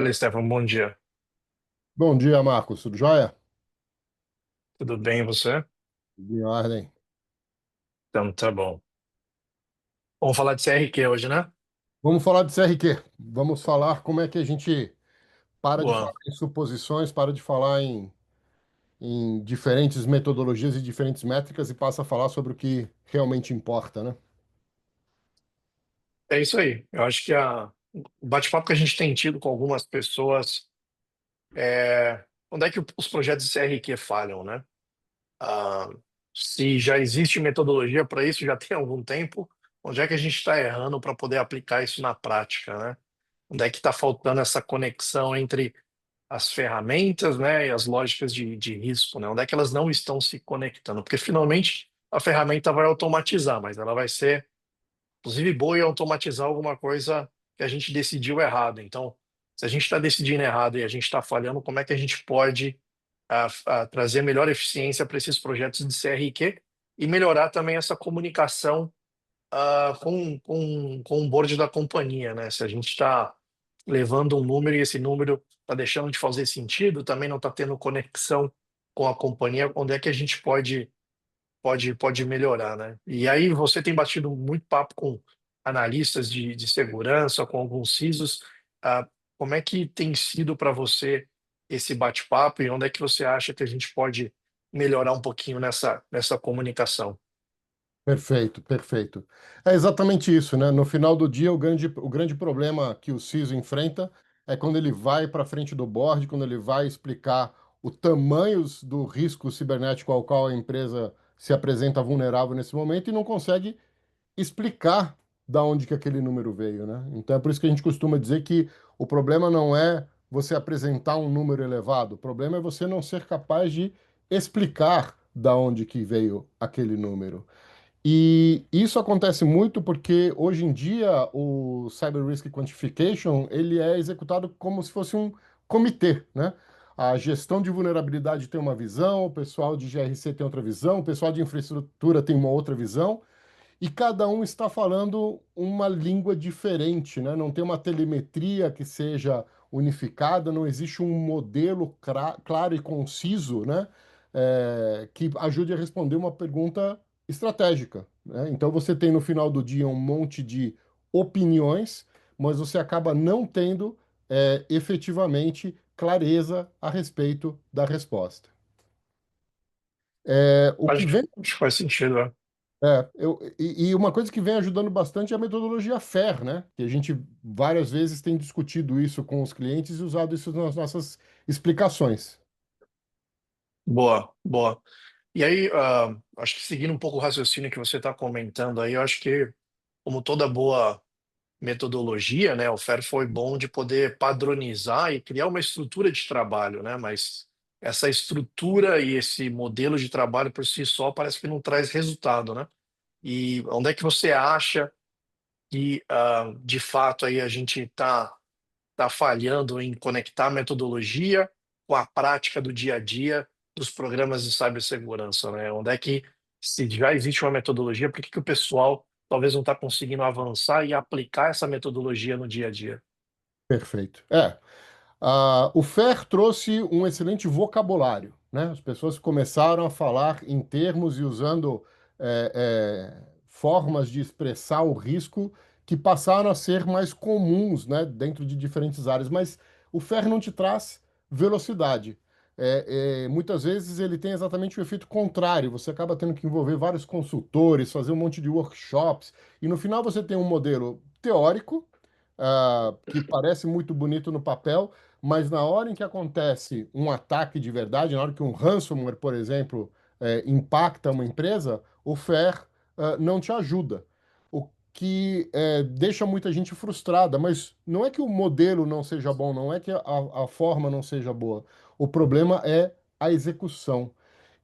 Olha, Stefan, bom dia. Bom dia, Marcos. Tudo jóia? Tudo bem, e você? Tudo em ordem. Então, tá bom. Vamos falar de CRQ hoje, né? Vamos falar de CRQ. Vamos falar como é que a gente para de falar Boa. em suposições, para de falar em diferentes metodologias e diferentes métricas e passa a falar sobre o que realmente importa, né? É isso aí. Eu acho que o bate-papo que a gente tem tido com algumas pessoas é onde é que os projetos de CRQ falham, né? Ah, se já existe metodologia para isso, já tem algum tempo, onde é que a gente está errando para poder aplicar isso na prática, né? Onde é que está faltando essa conexão entre as ferramentas, né, e as lógicas de risco, né? Onde é que elas não estão se conectando? Porque finalmente a ferramenta vai automatizar, mas ela vai ser, inclusive, boa em automatizar alguma coisa que a gente decidiu errado. Então, se a gente está decidindo errado e a gente está falhando, como é que a gente pode trazer melhor eficiência para esses projetos de CRQ e melhorar também essa comunicação com o board da companhia, né? Se a gente está levando um número e esse número está deixando de fazer sentido, também não está tendo conexão com a companhia, onde é que a gente pode melhorar, né? E aí você tem batido muito papo com analistas de segurança, com alguns CISOs. ah, Como é que tem sido para você esse bate-papo e onde é que você acha que a gente pode melhorar um pouquinho nessa comunicação? Perfeito, perfeito. É exatamente isso, né? No final do dia, o grande problema que o CISO enfrenta é quando ele vai para frente do board, quando ele vai explicar o tamanho do risco cibernético ao qual a empresa se apresenta vulnerável nesse momento e não consegue explicar da onde que aquele número veio, né? Então é por isso que a gente costuma dizer que o problema não é você apresentar um número elevado, o problema é você não ser capaz de explicar da onde que veio aquele número. E isso acontece muito porque hoje em dia o Cyber Risk Quantification ele é executado como se fosse um comitê, né? A gestão de vulnerabilidade tem uma visão, o pessoal de GRC tem outra visão, o pessoal de infraestrutura tem uma outra visão, e cada um está falando uma língua diferente, né? Não tem uma telemetria que seja unificada, não existe um modelo claro e conciso, né? Que ajude a responder uma pergunta estratégica, né? Então você tem no final do dia um monte de opiniões, mas você acaba não tendo efetivamente clareza a respeito da resposta. O que vem Acho que faz sentido, né? e uma coisa que vem ajudando bastante é a metodologia FAIR, né? Que a gente várias vezes tem discutido isso com os clientes e usado isso nas nossas explicações. Boa, boa. E aí, acho que seguindo um pouco o raciocínio que você está comentando aí, eu acho que, como toda boa metodologia, né, o FAIR foi bom de poder padronizar e criar uma estrutura de trabalho, né? Mas essa estrutura e esse modelo de trabalho por si só parece que não traz resultado, né? E onde é que você acha que, de fato, aí a gente está falhando em conectar a metodologia com a prática do dia a dia dos programas de cibersegurança, né? Onde é que, se já existe uma metodologia, por que que o pessoal talvez não está conseguindo avançar e aplicar essa metodologia no dia a dia? Perfeito. O FAIR trouxe um excelente vocabulário, né? As pessoas começaram a falar em termos e usando formas de expressar o risco que passaram a ser mais comuns, né, dentro de diferentes áreas. Mas o FAIR não te traz velocidade. Muitas vezes ele tem exatamente o efeito contrário. Você acaba tendo que envolver vários consultores, fazer um monte de workshops, e no final você tem um modelo teórico que parece muito bonito no papel, mas na hora em que acontece um ataque de verdade, na hora que um ransomware, por exemplo, impacta uma empresa, o FAIR não te ajuda. O que deixa muita gente frustrada, mas não é que o modelo não seja bom, não é que a forma não seja boa. O problema é a execução.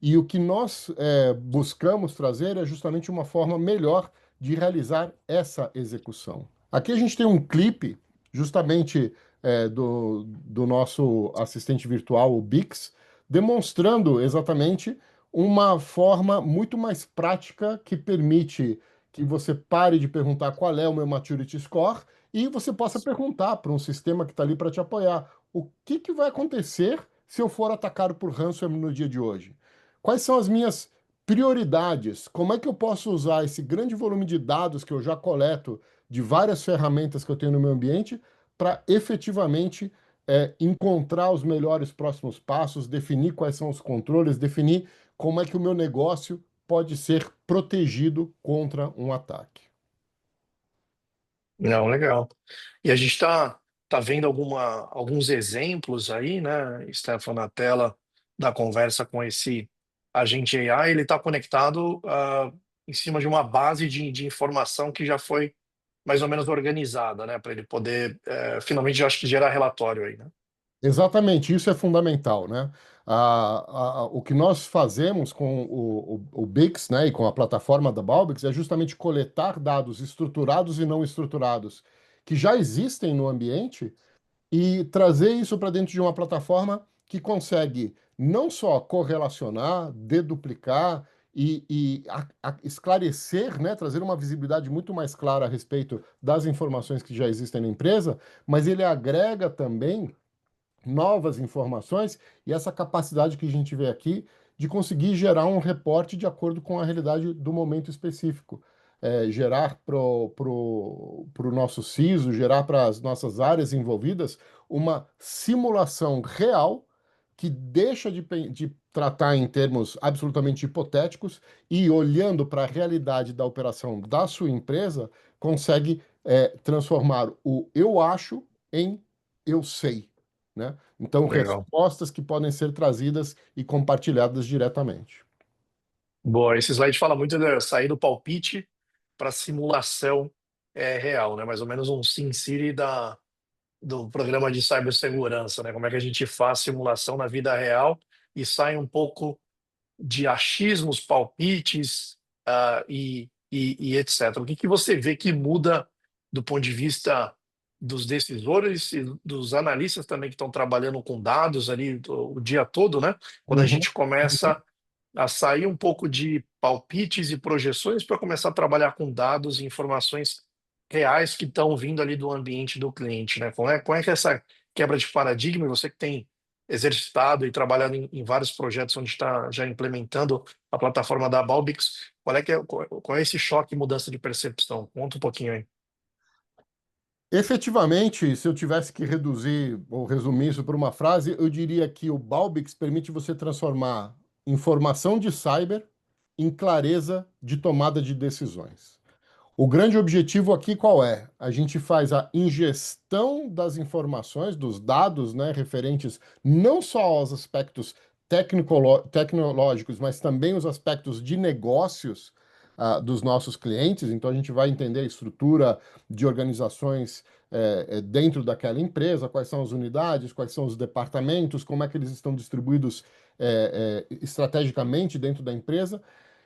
E o que nós buscamos trazer é justamente uma forma melhor de realizar essa execução. Aqui a gente tem um clipe, justamente do nosso assistente virtual, o Bix, demonstrando exatamente uma forma muito mais prática que permite que você pare de perguntar qual é o meu maturity score e você possa perguntar para um sistema que está ali para te apoiar: o que que vai acontecer se eu for atacado por ransomware no dia de hoje? Quais são as minhas prioridades? Como é que eu posso usar esse grande volume de dados que eu já coleto de várias ferramentas que eu tenho no meu ambiente para efetivamente encontrar os melhores próximos passos, definir quais são os controles, definir como é que o meu negócio pode ser protegido contra um ataque. Não, legal. E a gente tá vendo alguns exemplos aí, né, Stefan, na tela da conversa com esse agente AI. Ele está conectado em cima de uma base de informação que já foi mais ou menos organizada, né, para ele poder finalmente, eu acho que gerar relatório aí, né? Exatamente, isso é fundamental, né? O que nós fazemos com o Bix, né, e com a plataforma da Balbix é justamente coletar dados estruturados e não estruturados que já existem no ambiente e trazer isso para dentro de uma plataforma que consegue não só correlacionar, deduplicar e esclarecer, né, trazer uma visibilidade muito mais clara a respeito das informações que já existem na empresa, mas ele agrega também novas informações e essa capacidade que a gente vê aqui de conseguir gerar um reporte de acordo com a realidade do momento específico. Gerar para o nosso CISO, gerar para as nossas áreas envolvidas uma simulação real que deixa de tratar em termos absolutamente hipotéticos e, olhando para a realidade da operação da sua empresa, consegue transformar o eu acho em eu sei, né? Então, Legal. respostas que podem ser trazidas e compartilhadas diretamente. Boa, esse slide fala muito de sair do palpite para simulação real, né? Mais ou menos um SimCity do programa de cibersegurança, né? Como é que a gente faz simulação na vida real e sai um pouco de achismos, palpites, e etc. O que que você vê que muda do ponto de vista dos decisores e dos analistas também que estão trabalhando com dados ali o dia todo, né? Quando a Uhum. gente começa a sair um pouco de palpites e projeções para começar a trabalhar com dados e informações reais que estão vindo ali do ambiente do cliente, né? Como é que é essa quebra de paradigma, e você que tem exercitado e trabalhado em vários projetos onde está já implementando a plataforma da Balbix, qual é esse choque e mudança de percepção? Conta um pouquinho aí. Efetivamente, se eu tivesse que reduzir ou resumir isso por uma frase, eu diria que o Balbix permite você transformar informação de cyber em clareza de tomada de decisões. O grande objetivo aqui qual é? A gente faz a ingestão das informações, dos dados, né, referentes não só aos aspectos tecnológicos, mas também os aspectos de negócios, dos nossos clientes. Então, a gente vai entender a estrutura de organizações dentro daquela empresa, quais são as unidades, quais são os departamentos, como é que eles estão distribuídos estrategicamente dentro da empresa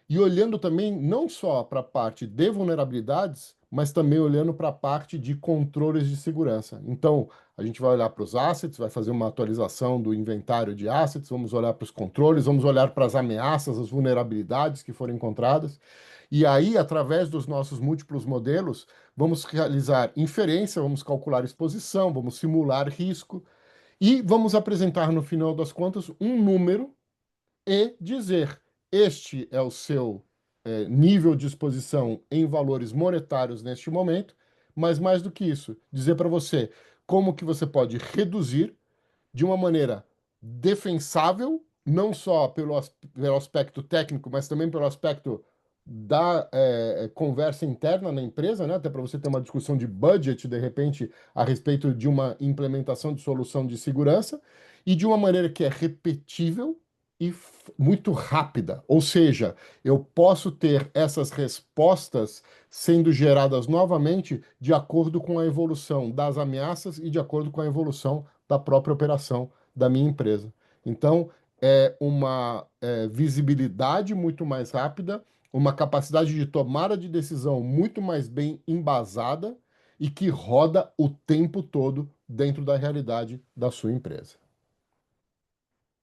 e olhando também não só para a parte de vulnerabilidades, mas também olhando para a parte de controles de segurança. Então, a gente vai olhar para os assets, vai fazer uma atualização do inventário de assets, vamos olhar para os controles, vamos olhar para as ameaças, as vulnerabilidades que foram encontradas. E aí, através dos nossos múltiplos modelos, vamos realizar inferência, vamos calcular exposição, vamos simular risco e vamos apresentar, no final das contas, um número e dizer: este é o seu nível de exposição em valores monetários neste momento, mas mais do que isso, dizer para você como que você pode reduzir de uma maneira defensável, não só pelo aspecto técnico, mas também pelo aspecto da conversa interna na empresa, né? Até para você ter uma discussão de budget, de repente, a respeito de uma implementação de solução de segurança, e de uma maneira que é repetível e muito rápida. Ou seja, eu posso ter essas respostas sendo geradas novamente de acordo com a evolução das ameaças e de acordo com a evolução da própria operação da minha empresa. Então, é uma visibilidade muito mais rápida, uma capacidade de tomada de decisão muito mais bem embasada e que roda o tempo todo dentro da realidade da sua empresa.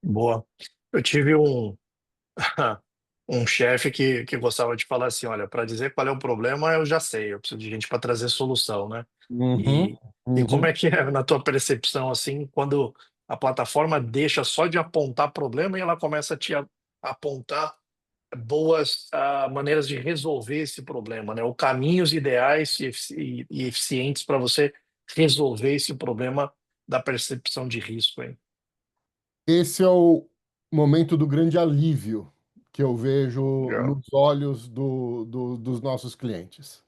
Boa. Eu tive um chefe que gostava de falar assim, olha, para dizer qual é o problema, eu já sei, eu preciso de gente para trazer solução, né? Uhum, E como uhum. é que é na tua percepção, assim, quando a plataforma deixa só de apontar problema e ela começa a te apontar boas maneiras de resolver esse problema, né? Ou caminhos ideais e eficientes para você resolver esse problema da percepção de risco, hein? Esse é o momento do grande alívio que eu vejo Já, nos olhos dos nossos clientes.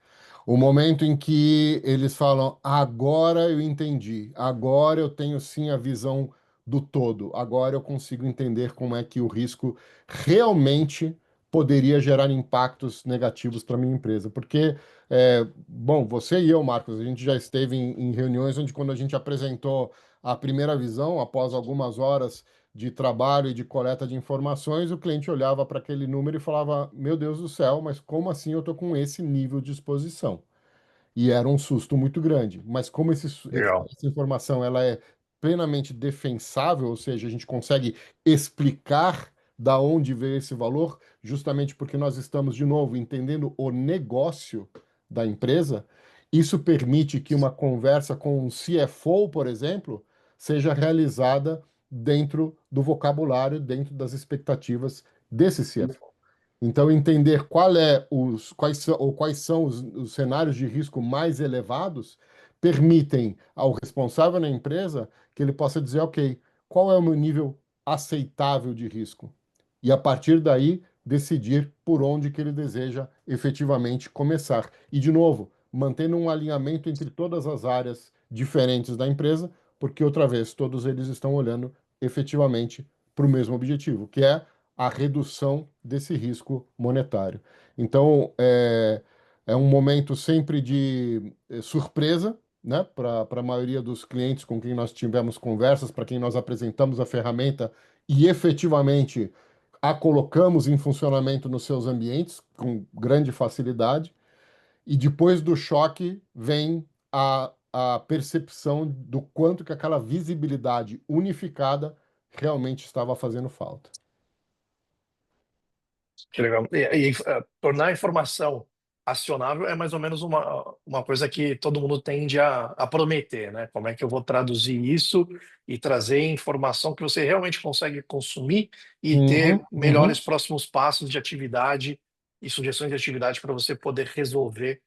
O momento em que eles falam: agora eu entendi, agora eu tenho sim a visão do todo, agora eu consigo entender como é que o risco realmente poderia gerar impactos negativos para minha empresa. Porque, bom, você e eu, Marcos, a gente já esteve em reuniões onde, quando a gente apresentou a primeira visão, após algumas horas de trabalho e de coleta de informações, o cliente olhava para aquele número e falava: Meu Deus do céu, mas como assim eu estou com esse nível de exposição? E era um susto muito grande. Mas como já. essa informação ela é plenamente defensável, ou seja, a gente consegue explicar da onde veio esse valor, justamente porque nós estamos, de novo, entendendo o negócio da empresa, isso permite que uma conversa com um CFO, por exemplo, seja realizada dentro do vocabulário, dentro das expectativas desse CFO. Então, entender quais são os cenários de risco mais elevados permitem ao responsável na empresa que ele possa dizer: ok, qual é o meu nível aceitável de risco? E a partir daí decidir por onde que ele deseja efetivamente começar. E, de novo, mantendo um alinhamento entre todas as áreas diferentes da empresa, porque, outra vez, todos eles estão olhando efetivamente para o mesmo objetivo, que é a redução desse risco monetário. Então, é um momento sempre de surpresa, né, para a maioria dos clientes com quem nós tivemos conversas, para quem nós apresentamos a ferramenta e efetivamente a colocamos em funcionamento nos seus ambientes com grande facilidade. E depois do choque vem a percepção do quanto que aquela visibilidade unificada realmente estava fazendo falta. Que legal. Tornar a informação acionável é mais ou menos uma coisa que todo mundo tende a prometer, né? Como é que eu vou traduzir isso e trazer informação que você realmente consegue consumir e Uhum, ter uhum. melhores próximos passos de atividade e sugestões de atividade para você poder resolver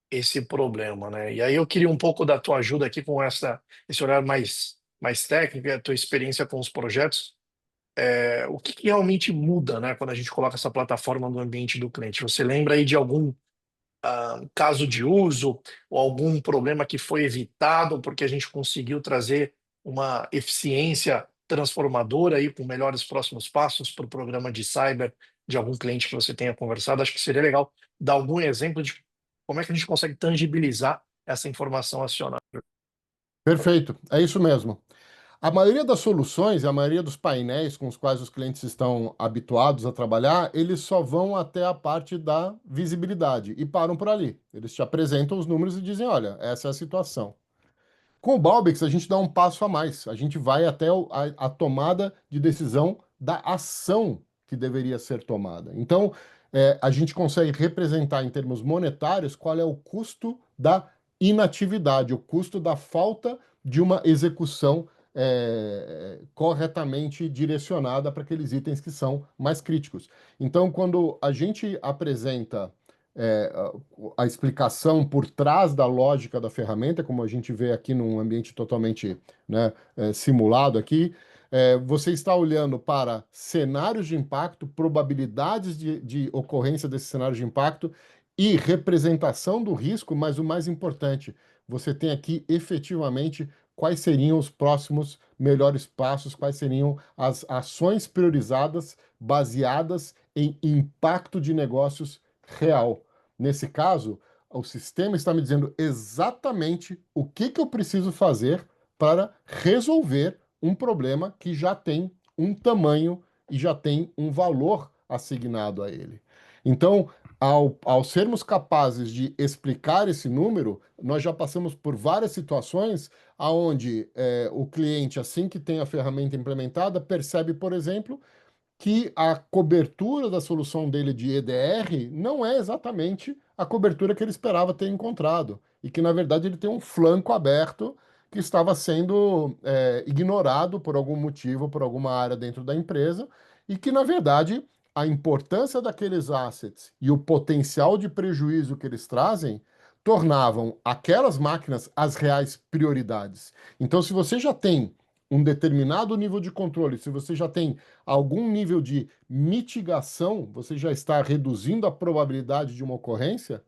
esse problema, né? E aí eu queria um pouco da tua ajuda aqui com esse olhar mais técnico, e a tua experiência com os projetos. O que que realmente muda, né, quando a gente coloca essa plataforma no ambiente do cliente? Você lembra aí de algum caso de uso ou algum problema que foi evitado porque a gente conseguiu trazer uma eficiência transformadora aí com melhores próximos passos para o programa de cyber de algum cliente que você tenha conversado? Acho que seria legal dar algum exemplo de como é que a gente consegue tangibilizar essa informação acionada. Perfeito, é isso mesmo. A maioria das soluções, a maioria dos painéis com os quais os clientes estão habituados a trabalhar, eles só vão até a parte da visibilidade e param por ali. Eles te apresentam os números e dizem: olha, essa é a situação. Com o Balbix, a gente dá um passo a mais. A gente vai até a tomada de decisão da ação que deveria ser tomada. Então, a gente consegue representar em termos monetários qual é o custo da inatividade, o custo da falta de uma execução corretamente direcionada para aqueles itens que são mais críticos. Então, quando a gente apresenta é, a explicação por trás da lógica da ferramenta, como a gente vê aqui num ambiente totalmente, né, simulado aqui, você está olhando para cenários de impacto, probabilidades de ocorrência desse cenário de impacto e representação do risco, mas o mais importante, você tem aqui efetivamente quais seriam os próximos melhores passos, quais seriam as ações priorizadas baseadas em impacto de negócios real. Nesse caso, o sistema está me dizendo exatamente o que que eu preciso fazer para resolver um problema que já tem um tamanho e já tem um valor assignado a ele. Então, ao sermos capazes de explicar esse número, nós já passamos por várias situações onde o cliente, assim que tem a ferramenta implementada, percebe, por exemplo, que a cobertura da solução dele de EDR não é exatamente a cobertura que ele esperava ter encontrado. E que, na verdade, ele tem um flanco aberto que estava sendo ignorado por algum motivo, por alguma área dentro da empresa, e que, na verdade, a importância daqueles assets e o potencial de prejuízo que eles trazem tornavam aquelas máquinas as reais prioridades. Então, se você já tem um determinado nível de controle, se você já tem algum nível de mitigação, você já está reduzindo a probabilidade de uma ocorrência,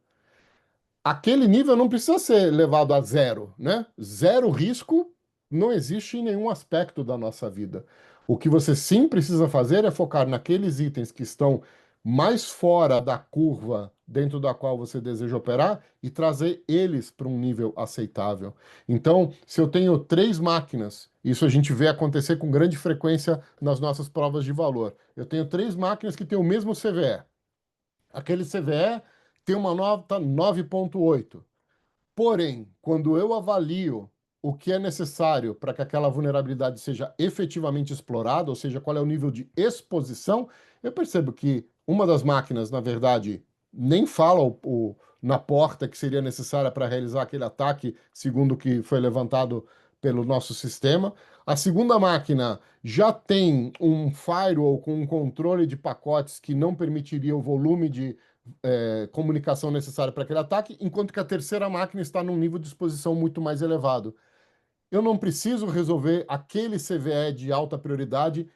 aquele nível não precisa ser levado a zero, né? Zero risco não existe em nenhum aspecto da nossa vida. O que você sim precisa fazer é focar naqueles itens que estão mais fora da curva dentro da qual você deseja operar e trazer eles para um nível aceitável. Então, se eu tenho três máquinas, isso a gente vê acontecer com grande frequência nas nossas provas de valor. Eu tenho três máquinas que têm o mesmo CVE. Aquele CVE tem uma nota 9,8. Porém, quando eu avalio o que é necessário para que aquela vulnerabilidade seja efetivamente explorada, ou seja, qual é o nível de exposição, eu percebo que uma das máquinas, na verdade, nem fala na porta que seria necessária para realizar aquele ataque, segundo o que foi levantado pelo nosso sistema. A segunda máquina já tem um firewall com um controle de pacotes que não permitiria o volume de comunicação necessária para aquele ataque, enquanto que a terceira máquina está num nível de exposição muito mais elevado. Eu não preciso resolver aquele CVE de alta prioridade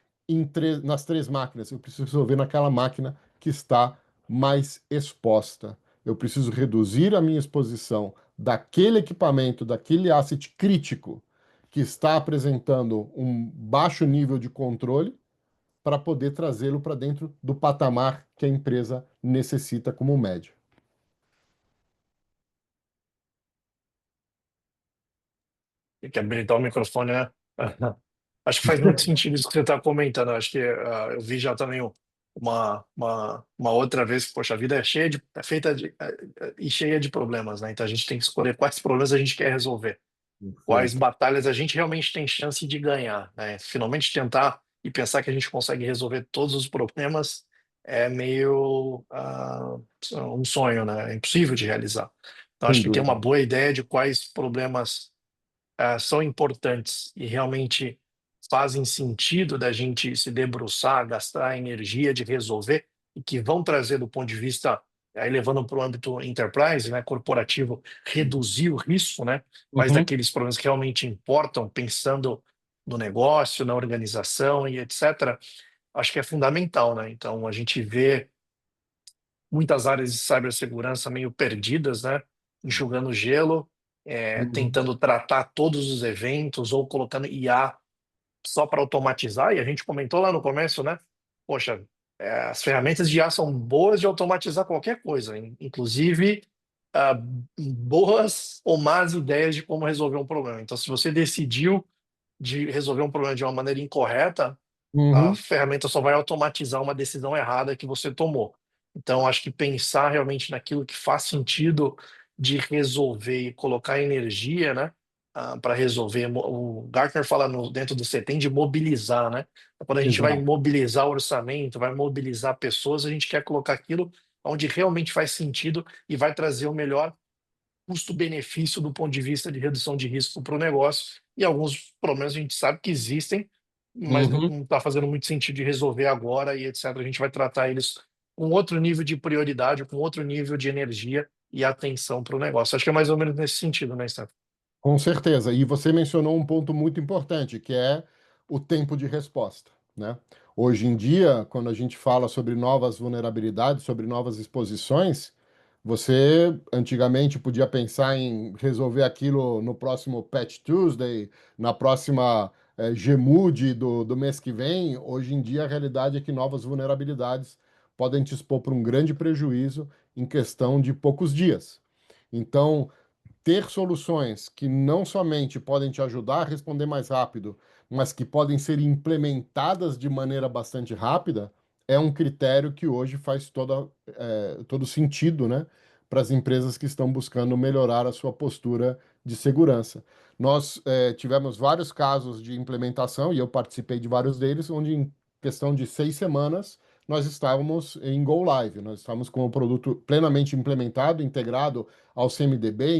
nas três máquinas. Eu preciso resolver naquela máquina que está mais exposta. Eu preciso reduzir a minha exposição daquele equipamento, daquele asset crítico que está apresentando um baixo nível de controle para poder trazê-lo para dentro do patamar que a empresa necessita como médio. Tem que habilitar o microfone, né? Acho que faz muito sentido isso que você está comentando. Acho que eu vi já também uma outra vez que, poxa, a vida é feita e cheia de problemas, né? Então a gente tem que escolher quais problemas a gente quer resolver, quais Perfeito. batalhas a gente realmente tem chance de ganhar, né? Finalmente tentar e pensar que a gente consegue resolver todos os problemas é meio um sonho, né? É impossível de realizar. Então Sem acho que ter uma dúvida. boa ideia de quais problemas são importantes e realmente fazem sentido da gente se debruçar, gastar energia de resolver e que vão trazer do ponto de vista, aí levando para o âmbito enterprise, né, corporativo, reduzir o risco, né, mas Uhum. daqueles problemas que realmente importam, pensando no negócio, na organização e etc., acho que é fundamental, né? Então a gente vê muitas áreas de cibersegurança meio perdidas, né? Enxugando gelo, Uhum. tentando tratar todos os eventos ou colocando IA só para automatizar. E a gente comentou lá no começo, né? Poxa, as ferramentas de IA são boas de automatizar qualquer coisa, inclusive ah, boas ou más ideias de como resolver um problema. Então, se você decidiu de resolver um problema de uma maneira incorreta, a Uhum. ferramenta só vai automatizar uma decisão errada que você tomou. Então, acho que pensar realmente naquilo que faz sentido de resolver e colocar energia, né, para resolver. O Gartner fala dentro do CETEM de mobilizar, né? Quando a gente vai Exato. mobilizar o orçamento, vai mobilizar pessoas, a gente quer colocar aquilo onde realmente faz sentido e vai trazer o melhor custo-benefício do ponto de vista de redução de risco para o negócio. E alguns problemas a gente sabe que existem, mas Uhum. não está fazendo muito sentido de resolver agora e etc. A gente vai tratar eles com outro nível de prioridade, com outro nível de energia e atenção para o negócio. Acho que é mais ou menos nesse sentido, né, Steph? Com certeza. E você mencionou um ponto muito importante, que é o tempo de resposta, né? Hoje em dia, quando a gente fala sobre novas vulnerabilidades, sobre novas exposições, você antigamente podia pensar em resolver aquilo no próximo Patch Tuesday, na próxima GMUD do mês que vem. Hoje em dia, a realidade é que novas vulnerabilidades podem te expor para um grande prejuízo em questão de poucos dias. Então, ter soluções que não somente podem te ajudar a responder mais rápido, mas que podem ser implementadas de maneira bastante rápida, é um critério que hoje faz todo sentido, né, para as empresas que estão buscando melhorar a sua postura de segurança. Nós tivemos vários casos de implementação, e eu participei de vários deles, onde questão de 6 semanas, nós estávamos em Go Live, nós estávamos com o produto plenamente implementado, integrado ao CMDB,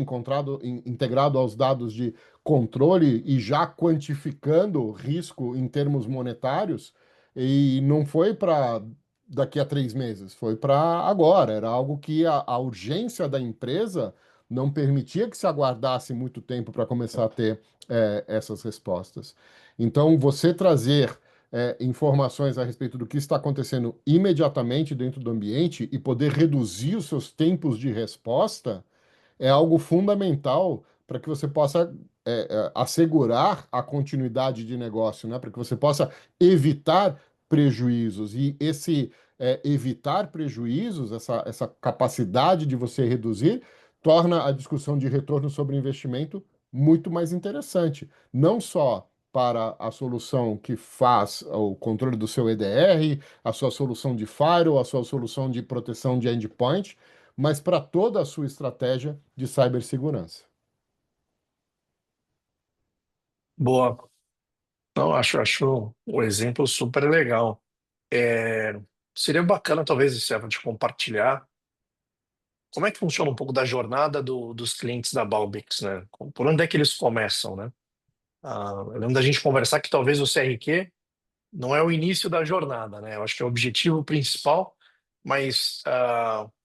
integrado aos dados de controle e já quantificando o risco em termos monetários. E não foi para daqui a 3 meses, foi para agora. Era algo que a urgência da empresa não permitia que se aguardasse muito tempo para começar a ter essas respostas. Então, você trazer informações a respeito do que está acontecendo imediatamente dentro do ambiente e poder reduzir os seus tempos de resposta é algo fundamental para que você possa assegurar a continuidade de negócio, né? Para que você possa evitar prejuízos. E esse evitar prejuízos, essa capacidade de você reduzir, torna a discussão de retorno sobre investimento muito mais interessante. Não só para a solução que faz o controle do seu EDR, a sua solução de firewall, a sua solução de proteção de endpoint, mas para toda a sua estratégia de cibersegurança. Boa. Não, acho o exemplo super legal. É, seria bacana, talvez, Stefan, de compartilhar como é que funciona um pouco da jornada dos clientes da Balbix, né? Por onde é que eles começam, né? Eu lembro da gente conversar que talvez o CRQ não é o início da jornada, né? Eu acho que é o objetivo principal, mas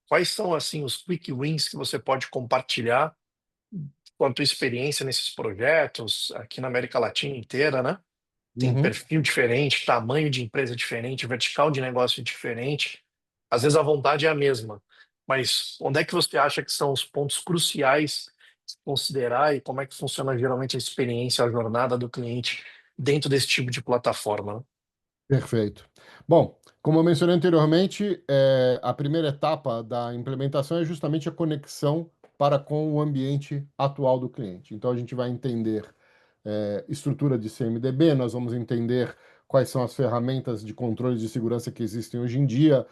quais são, assim, os quick wins que você pode compartilhar com a tua experiência nesses projetos aqui na América Latina inteira, né? Tem Uhum. perfil diferente, tamanho de empresa diferente, vertical de negócio diferente. Às vezes a vontade é a mesma, mas onde é que você acha que são os pontos cruciais a se considerar e como é que funciona geralmente a experiência, a jornada do cliente dentro desse tipo de plataforma, né? Perfeito. Bom, como eu mencionei anteriormente, a primeira etapa da implementação é justamente a conexão para com o ambiente atual do cliente. Então, a gente vai entender estrutura de CMDB, nós vamos entender quais são as ferramentas de controle de segurança que existem hoje em dia,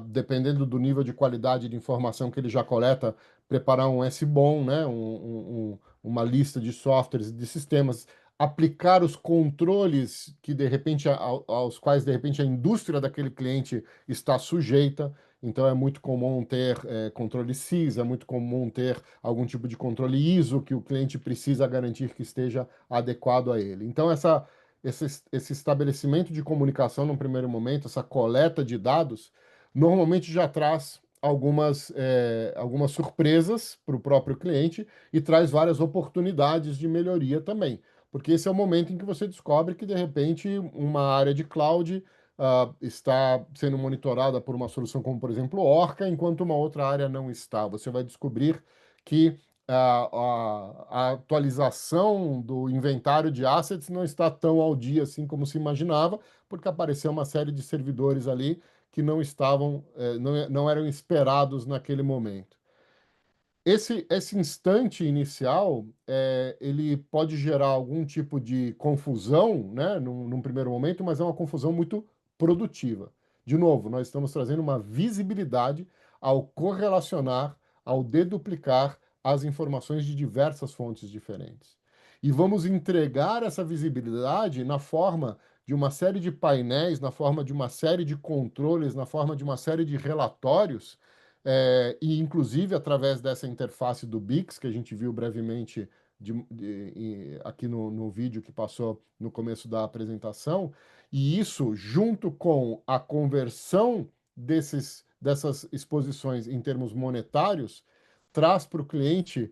dependendo do nível de qualidade de informação que ele já coleta, preparar um SBOM, né, uma lista de softwares e de sistemas, aplicar os controles que de repente aos quais de repente a indústria daquele cliente está sujeita. Então é muito comum ter controle CIS, é muito comum ter algum tipo de controle ISO que o cliente precisa garantir que esteja adequado a ele. Então esse estabelecimento de comunicação num primeiro momento, essa coleta de dados, normalmente já traz algumas surpresas para o próprio cliente e traz várias oportunidades de melhoria também. Porque esse é o momento em que você descobre que, de repente, uma área de cloud está sendo monitorada por uma solução como, por exemplo, Orca, enquanto uma outra área não está. Você vai descobrir que a atualização do inventário de assets não está tão ao dia assim como se imaginava, porque apareceu uma série de servidores ali que não estavam, não eram esperados naquele momento. Esse instante inicial, ele pode gerar algum tipo de confusão, né, num primeiro momento, mas é uma confusão muito produtiva. De novo, nós estamos trazendo uma visibilidade ao correlacionar, ao deduplicar as informações de diversas fontes diferentes. E vamos entregar essa visibilidade na forma de uma série de painéis, na forma de uma série de controles, na forma de uma série de relatórios e inclusive através dessa interface do Bix, que a gente viu brevemente aqui no vídeo que passou no começo da apresentação, e isso, junto com a conversão dessas exposições em termos monetários, traz para o cliente,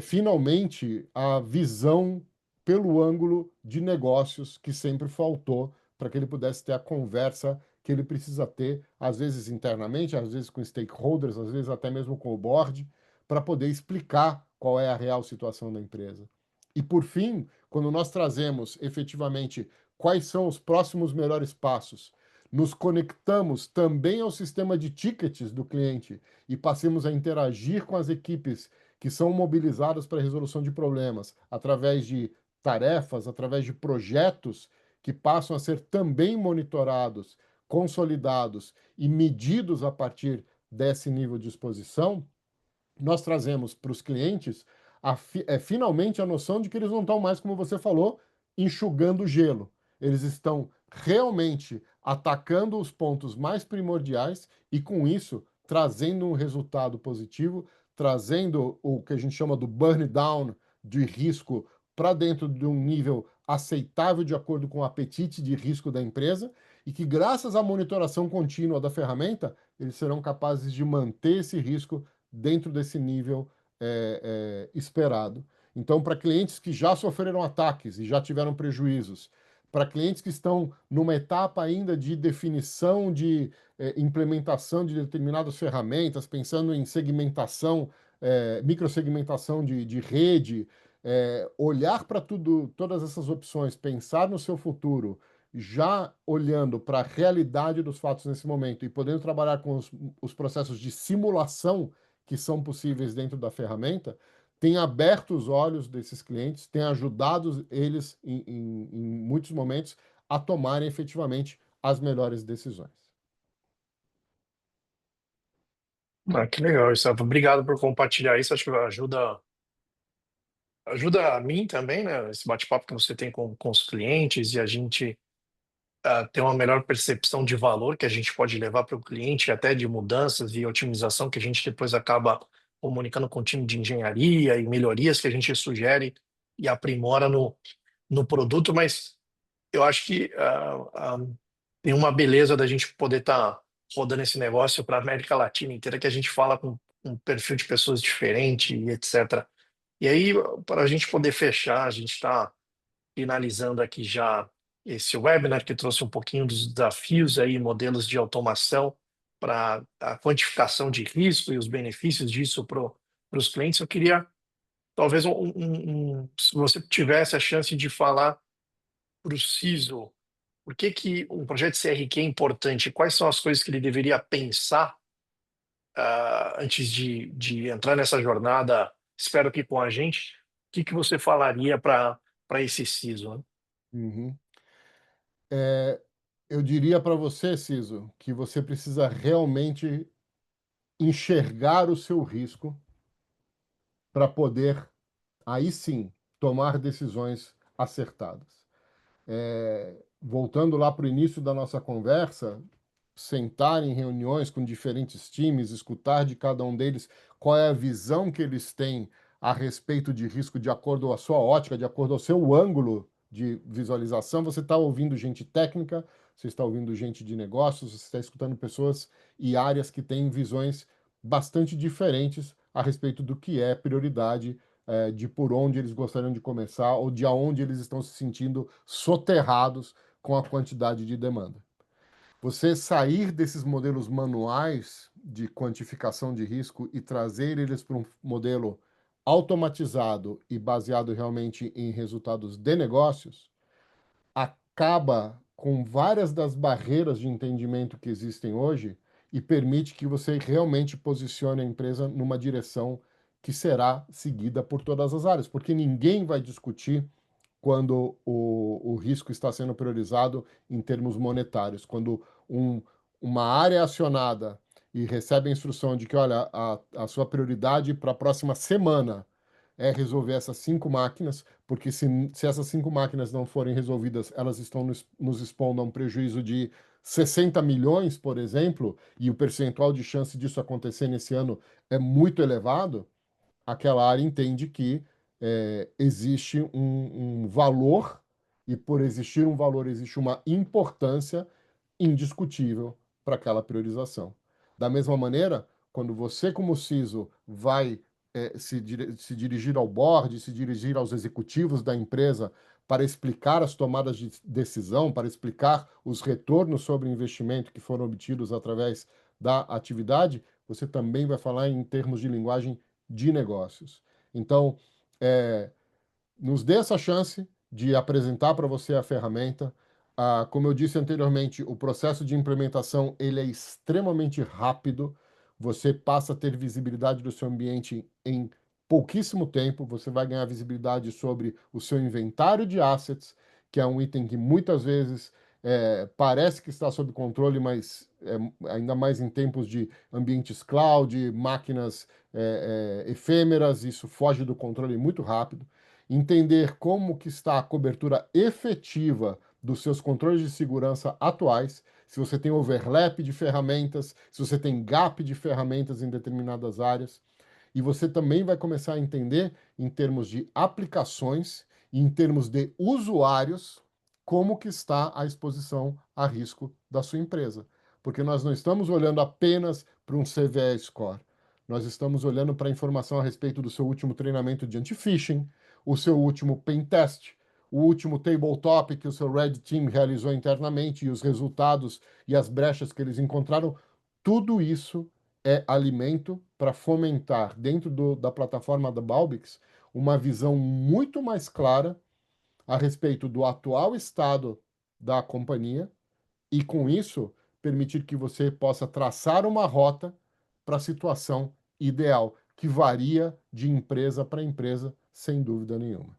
finalmente, a visão pelo ângulo de negócios que sempre faltou para que ele pudesse ter a conversa que ele precisa ter, às vezes internamente, às vezes com stakeholders, às vezes até mesmo com o board, para poder explicar qual é a real situação da empresa. E por fim, quando nós trazemos efetivamente quais são os próximos melhores passos, nos conectamos também ao sistema de tickets do cliente e passemos a interagir com as equipes que são mobilizadas para a resolução de problemas através de tarefas, através de projetos que passam a ser também monitorados, consolidados e medidos a partir desse nível de exposição, nós trazemos para os clientes finalmente a noção de que eles não estão mais, como você falou, enxugando gelo. Eles estão realmente atacando os pontos mais primordiais e, com isso, trazendo um resultado positivo, trazendo o que a gente chama do burn down de risco para dentro de um nível aceitável de acordo com o apetite de risco da empresa e que, graças à monitoração contínua da ferramenta, eles serão capazes de manter esse risco dentro desse nível esperado. Então, para clientes que já sofreram ataques e já tiveram prejuízos, para clientes que estão numa etapa ainda de definição de implementação de determinadas ferramentas, pensando em segmentação, microsegmentação de rede, olhar para tudo, todas essas opções, pensar no seu futuro, já olhando para a realidade dos fatos nesse momento e podendo trabalhar com os processos de simulação que são possíveis dentro da ferramenta, tem aberto os olhos desses clientes, tem ajudado eles, em muitos momentos, a tomarem efetivamente as melhores decisões. Ah, que legal, Gustavo. Obrigado por compartilhar isso. Acho que ajuda a mim também, né? Esse bate-papo que você tem com os clientes e a gente ter uma melhor percepção de valor que a gente pode levar para o cliente, até de mudanças e otimização que a gente depois acaba comunicando com o time de engenharia e melhorias que a gente sugere e aprimora no produto, mas eu acho que tem uma beleza da gente poder estar rodando esse negócio para a América Latina inteira, que a gente fala com um perfil de pessoas diferente e etc. E aí, para a gente poder fechar, a gente está finalizando aqui já esse webinar que trouxe um pouquinho dos desafios aí, modelos de automação para a quantificação de risco e os benefícios disso para os clientes. Eu queria, talvez, se você tivesse a chance de falar para o CISO, por que que um projeto CRQ é importante? Quais são as coisas que ele deveria pensar antes de entrar nessa jornada? Espero que com a gente. O que que você falaria para esse CISO, né? Uhum. É, eu diria para você, Ciso, que você precisa realmente enxergar o seu risco para poder, aí sim, tomar decisões acertadas. Voltando lá para o início da nossa conversa, sentar em reuniões com diferentes times, escutar de cada um deles qual é a visão que eles têm a respeito de risco de acordo com a sua ótica, de acordo ao seu ângulo de visualização. Você está ouvindo gente técnica, você está ouvindo gente de negócios, você está escutando pessoas e áreas que têm visões bastante diferentes a respeito do que é prioridade, de por onde eles gostariam de começar ou de aonde eles estão se sentindo soterrados com a quantidade de demanda. Você sair desses modelos manuais de quantificação de risco e trazer eles para um modelo automatizado e baseado realmente em resultados de negócios, acaba com várias das barreiras de entendimento que existem hoje e permite que você realmente posicione a empresa numa direção que será seguida por todas as áreas, porque ninguém vai discutir quando o risco está sendo priorizado em termos monetários. Quando uma área é acionada e recebe a instrução de que, olha, a sua prioridade para a próxima semana é resolver essas 5 máquinas, porque se essas 5 máquinas não forem resolvidas, elas estão nos expondo a um prejuízo de 60 milhões, por exemplo, e o percentual de chance disso acontecer nesse ano é muito elevado, aquela área entende que existe um valor, e por existir um valor, existe uma importância indiscutível para aquela priorização. Da mesma maneira, quando você, como CISO, vai se dirigir ao board, se dirigir aos executivos da empresa para explicar as tomadas de decisão, para explicar os retornos sobre investimento que foram obtidos através da atividade, você também vai falar em termos de linguagem de negócios. Então, é, nos dê essa chance de apresentar para você a ferramenta. Como eu disse anteriormente, o processo de implementação ele é extremamente rápido. Você passa a ter visibilidade do seu ambiente em pouquíssimo tempo. Você vai ganhar visibilidade sobre o seu inventário de assets, que é um item que muitas vezes parece que está sob controle, mas ainda mais em tempos de ambientes cloud, máquinas efêmeras, isso foge do controle muito rápido. Entender como que está a cobertura efetiva dos seus controles de segurança atuais, se você tem overlap de ferramentas, se você tem gap de ferramentas em determinadas áreas. E você também vai começar a entender, em termos de aplicações e em termos de usuários, como que está a exposição a risco da sua empresa. Porque nós não estamos olhando apenas para um CVE score. Nós estamos olhando para a informação a respeito do seu último treinamento de anti-phishing, o seu último pen test, o último tabletop que o seu Red Team realizou internamente e os resultados e as brechas que eles encontraram. Tudo isso é alimento para fomentar dentro da plataforma da Balbix uma visão muito mais clara a respeito do atual estado da companhia e, com isso, permitir que você possa traçar uma rota para a situação ideal, que varia de empresa para empresa, sem dúvida nenhuma.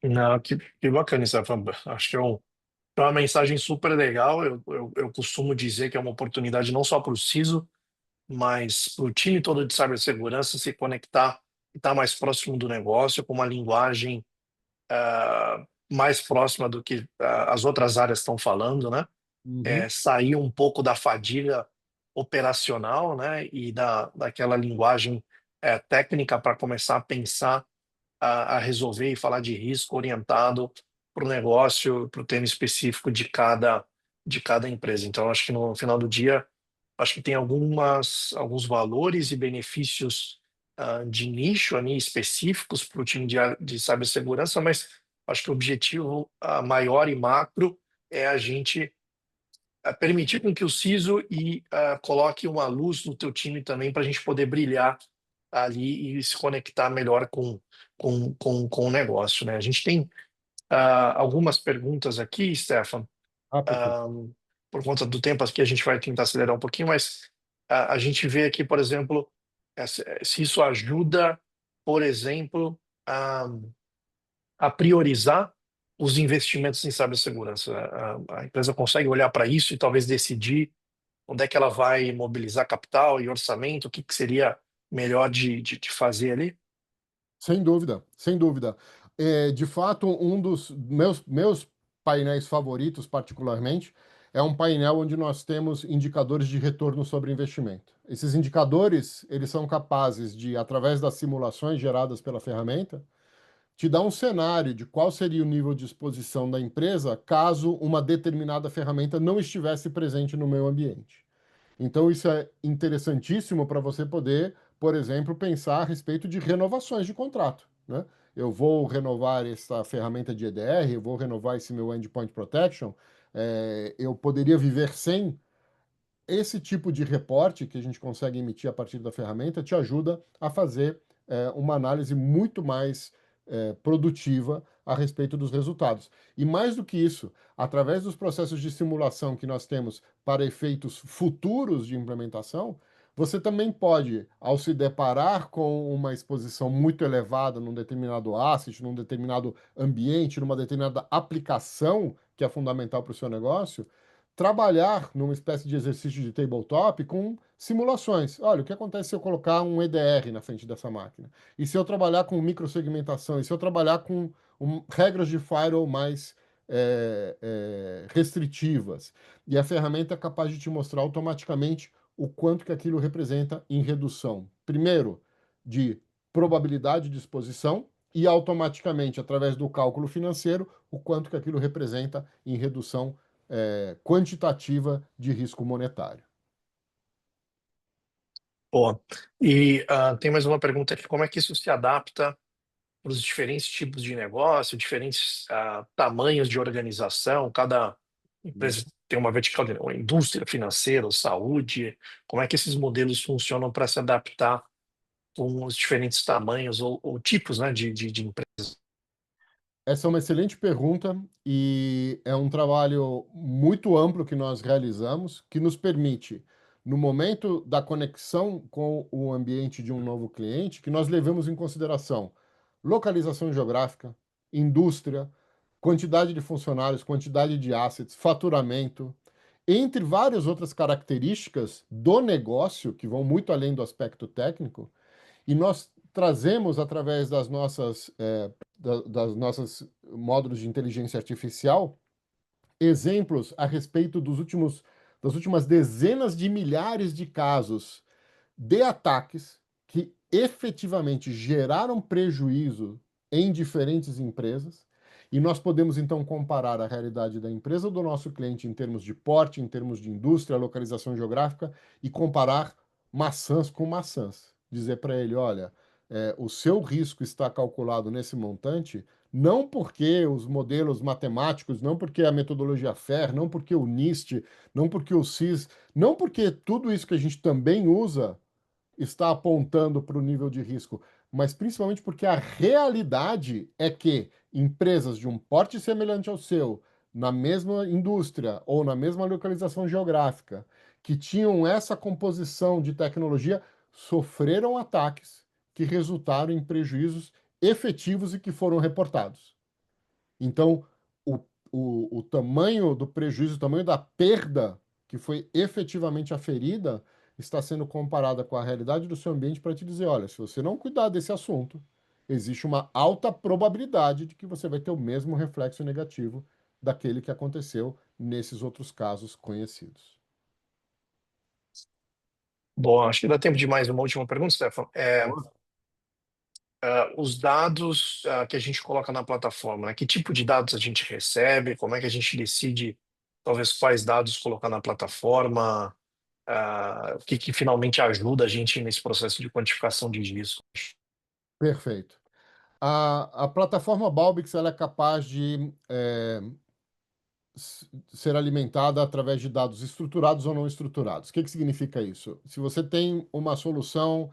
Não, que bacana isso, Rafa. Acho que é uma mensagem super legal. Eu costumo dizer que é uma oportunidade não só para o CISO, mas para o time todo de cibersegurança se conectar e estar mais próximo do negócio, com uma linguagem mais próxima do que as outras áreas estão falando, né? Uhum. Sair um pouco da fadiga operacional, né? E daquela linguagem técnica para começar a pensar, a resolver e falar de risco orientado para o negócio, para o tema específico de cada empresa. Então, acho que no final do dia, acho que tem alguns valores e benefícios de nicho ali específicos para o time de cibersegurança, mas acho que o objetivo maior e macro é a gente permitir com que o CISO coloque uma luz no teu time também para a gente poder brilhar ali e se conectar melhor com o negócio, né? A gente tem algumas perguntas aqui, Stefan. Ah, perfeito. ah, por conta do tempo aqui a gente vai tentar acelerar um pouquinho, mas a gente vê aqui, por exemplo, se isso ajuda, por exemplo, a priorizar os investimentos em cibersegurança. A empresa consegue olhar para isso e talvez decidir onde é que ela vai mobilizar capital e orçamento, o que que seria melhor de fazer ali? Sem dúvida, sem dúvida. De fato, um dos meus painéis favoritos, particularmente, é um painel onde nós temos indicadores de retorno sobre investimento. Esses indicadores, eles são capazes de, através das simulações geradas pela ferramenta, te dar um cenário de qual seria o nível de exposição da empresa caso uma determinada ferramenta não estivesse presente no meu ambiente. Então, isso é interessantíssimo para você poder, por exemplo, pensar a respeito de renovações de contrato, né? Eu vou renovar essa ferramenta de EDR, eu vou renovar esse meu Endpoint Protection, eu poderia viver sem. Esse tipo de reporte que a gente consegue emitir a partir da ferramenta te ajuda a fazer uma análise muito mais produtiva a respeito dos resultados. E mais do que isso, através dos processos de simulação que nós temos para efeitos futuros de implementação, você também pode, ao se deparar com uma exposição muito elevada num determinado asset, num determinado ambiente, numa determinada aplicação que é fundamental para o seu negócio, trabalhar numa espécie de exercício de tabletop com simulações. Olha, o que acontece se eu colocar um EDR na frente dessa máquina? E se eu trabalhar com microsegmentação? E se eu trabalhar com regras de firewall mais restritivas? E a ferramenta é capaz de te mostrar automaticamente o quanto que aquilo representa em redução. Primeiro, de probabilidade de exposição e automaticamente, através do cálculo financeiro, o quanto que aquilo representa em redução quantitativa de risco monetário. Pô, tem mais uma pergunta aqui: como é que isso se adapta para os diferentes tipos de negócio, diferentes tamanhos de organização? Cada empresa tem uma vertical, uma indústria financeira, saúde. Como é que esses modelos funcionam para se adaptar com os diferentes tamanhos ou tipos, né, de empresa? Essa é uma excelente pergunta e é um trabalho muito amplo que nós realizamos, que nos permite, no momento da conexão com o ambiente de um novo cliente, que nós levemos em consideração localização geográfica, indústria, quantidade de funcionários, quantidade de assets, faturamento, entre várias outras características do negócio que vão muito além do aspecto técnico, e nós trazemos através das nossas módulos de inteligência artificial exemplos a respeito das últimas dezenas de milhares de casos de ataques que efetivamente geraram prejuízo em diferentes empresas, e nós podemos então comparar a realidade da empresa do nosso cliente em termos de porte, em termos de indústria, localização geográfica, e comparar maçãs com maçãs. Dizer para ele, olha, o seu risco está calculado nesse montante, não porque os modelos matemáticos, não porque a metodologia FAIR, não porque o NIST, não porque o CIS, não porque tudo isso que a gente também usa está apontando para o nível de risco, mas principalmente porque a realidade é que empresas de um porte semelhante ao seu, na mesma indústria ou na mesma localização geográfica, que tinham essa composição de tecnologia, sofreram ataques que resultaram em prejuízos efetivos e que foram reportados. Então, o, o tamanho do prejuízo, o tamanho da perda que foi efetivamente aferida, está sendo comparada com a realidade do seu ambiente para te dizer: olha, se você não cuidar desse assunto, existe uma alta probabilidade de que você vai ter o mesmo reflexo negativo daquele que aconteceu nesses outros casos conhecidos. Bom, acho que dá tempo de mais uma última pergunta, Stefan. Os dados que a gente coloca na plataforma, né? Que tipo de dados a gente recebe? Como é que a gente decide, talvez, quais dados colocar na plataforma? O que que finalmente ajuda a gente nesse processo de quantificação de risco? Perfeito. A plataforma Balbix ela é capaz de ser alimentada através de dados estruturados ou não estruturados. O que que significa isso? Se você tem uma solução,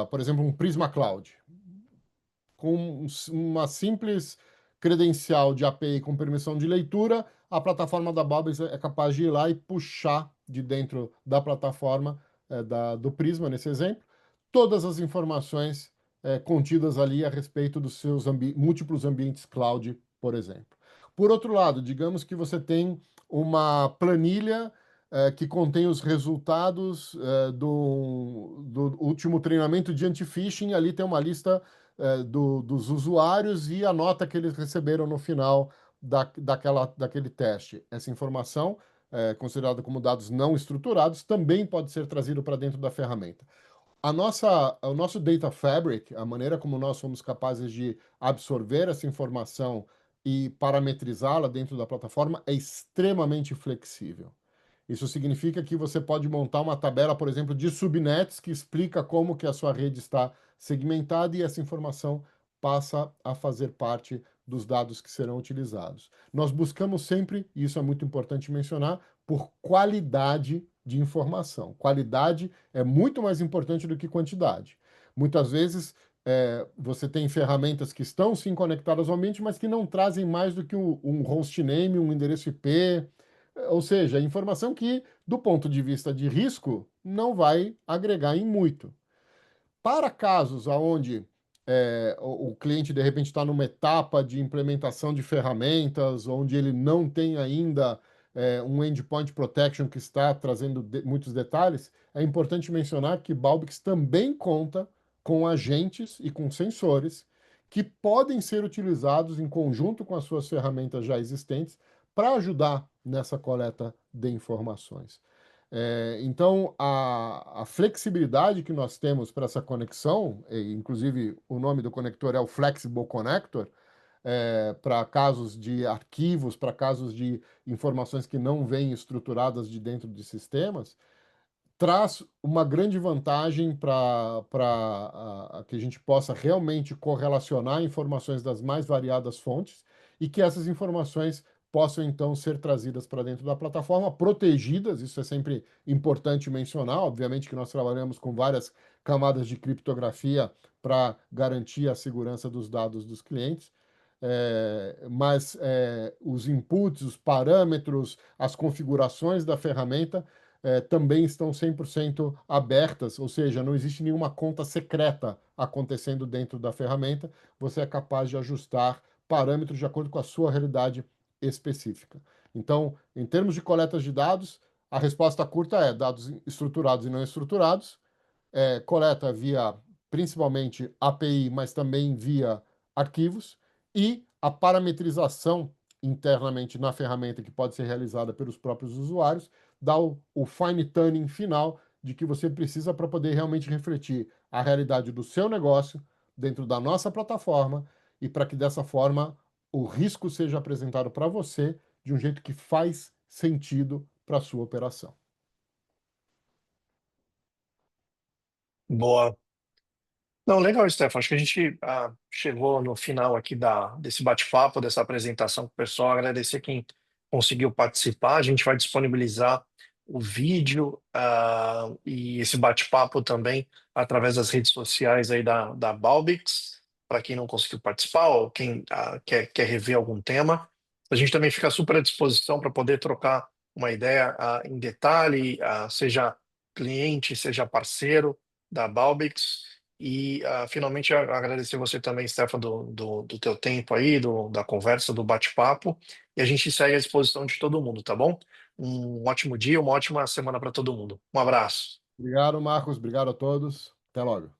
por exemplo, um Prisma Cloud, com uma simples credencial de API com permissão de leitura, a plataforma da Babel é capaz de ir lá e puxar de dentro da plataforma do Prisma, nesse exemplo, todas as informações contidas ali a respeito dos seus múltiplos ambientes cloud, por exemplo. Por outro lado, digamos que você tem uma planilha que contém os resultados do último treinamento de anti-phishing. Ali tem uma lista dos usuários e a nota que eles receberam no final daquele teste. Essa informação, considerada como dados não estruturados, também pode ser trazido para dentro da ferramenta. O nosso Data Fabric, a maneira como nós somos capazes de absorver essa informação e parametrizá-la dentro da plataforma é extremamente flexível. Isso significa que você pode montar uma tabela, por exemplo, de subnets que explica como que a sua rede está segmentada e essa informação passa a fazer parte dos dados que serão utilizados. Nós buscamos sempre, e isso é muito importante mencionar, por qualidade de informação. Qualidade é muito mais importante do que quantidade. Muitas vezes você tem ferramentas que estão sim conectadas ao ambiente, mas que não trazem mais do que um hostname, um endereço IP, ou seja, informação que, do ponto de vista de risco, não vai agregar em muito. Para casos onde o cliente de repente está numa etapa de implementação de ferramentas, onde ele não tem ainda um endpoint protection que está trazendo muitos detalhes, é importante mencionar que Balbix também conta com agentes e com sensores que podem ser utilizados em conjunto com as suas ferramentas já existentes para ajudar nessa coleta de informações. Então, a flexibilidade que nós temos para essa conexão, e, inclusive o nome do conector é o Flexible Connector, para casos de arquivos, para casos de informações que não vêm estruturadas de dentro de sistemas, traz uma grande vantagem para que a gente possa realmente correlacionar informações das mais variadas fontes e que essas informações possam então ser trazidas para dentro da plataforma, protegidas, isso é sempre importante mencionar, obviamente que nós trabalhamos com várias camadas de criptografia para garantir a segurança dos dados dos clientes, mas os inputs, os parâmetros, as configurações da ferramenta também estão 100% abertas, ou seja, não existe nenhuma conta secreta acontecendo dentro da ferramenta, você é capaz de ajustar parâmetros de acordo com a sua realidade específica. Então, em termos de coletas de dados, a resposta curta é dados estruturados e não estruturados, coleta via principalmente API, mas também via arquivos, e a parametrização internamente na ferramenta que pode ser realizada pelos próprios usuários, dá o fine tuning final de que você precisa para poder realmente refletir a realidade do seu negócio dentro da nossa plataforma e para que dessa forma o risco seja apresentado para você de um jeito que faz sentido para a sua operação. Boa. Não, legal, Stefan. Acho que a gente chegou no final aqui desse bate-papo, dessa apresentação com o pessoal. Agradecer quem conseguiu participar. A gente vai disponibilizar o vídeo e esse bate-papo também através das redes sociais aí da Balbix, para quem não conseguiu participar ou quem quer rever algum tema. A gente também fica super à disposição para poder trocar uma ideia em detalhe, seja cliente, seja parceiro da Balbix. E finalmente agradecer você também, Stefan, do teu tempo aí, da conversa, do bate-papo. E a gente segue à disposição de todo mundo, tá bom? Um ótimo dia, uma ótima semana para todo mundo. Um abraço. Obrigado, Marcos. Obrigado a todos. Até logo.